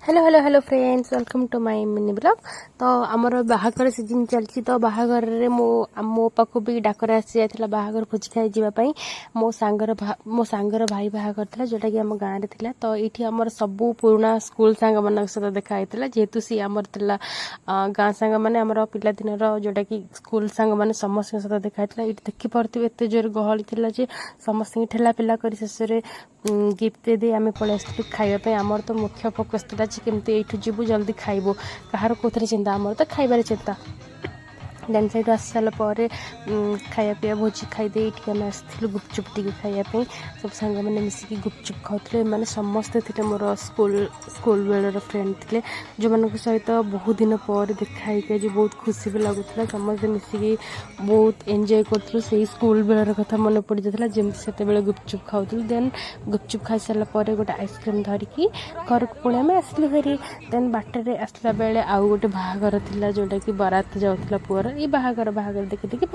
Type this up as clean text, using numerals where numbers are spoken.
Hello hello hello friends welcome to my mini blog. तो आमर बाहागर season चलती तो बाहागर रे मो पाखु भी डाकर आसी जाता बाहागर भोजी खाई जावाई मो सांगर भाई बाहागर था जोटा कि आम गाँव में थिला। तो ये आमर सबू पुराना स्कूल सांग मान सहित देखाई जेहेतु सी आमर गाँ सांग मैंने आमर पिलादिन जोटा कि स्कूल सांग मैंने समस्त सहित देखाई ये देखिपे एत जोर गहली थिला जे समस्त ठेला पेला कर शेष गिफ्ट दे आम पलि आसलु खावाई। आमर तो मुख्य फोकस था केमती एठू जीवु जल्दी खाइबु कहार कौन चिंता आमर तो खाइबार चिंता देन सैड आसी सारापर खाया पीया भोजी खाईदे ये आम आसलु गुपचुप टी खायापी सब सांग मैंने मिसिकी गुपचुप खाऊे मैंने समस्ते थे मोर स्कूल बेलर फ्रेंड थे जो मान सहित बहुत दिन पर देखाई जो बहुत खुशी भी लगुला समस्ते मिसिकी बहुत एंजॉय करूँ से स्कूल बेलर कथा मन पड़ जाता जमी से गुपचुप खाऊ देन गुपचुप खाई सारापर गोटे आइसक्रीम धरिकी घर को पुणी आम आसलु फेरी देन बाटर आसला बेले आउ गोटे बाहागर थिला जोटा कि बारात जाऊला पुअर ये बाहागर देखी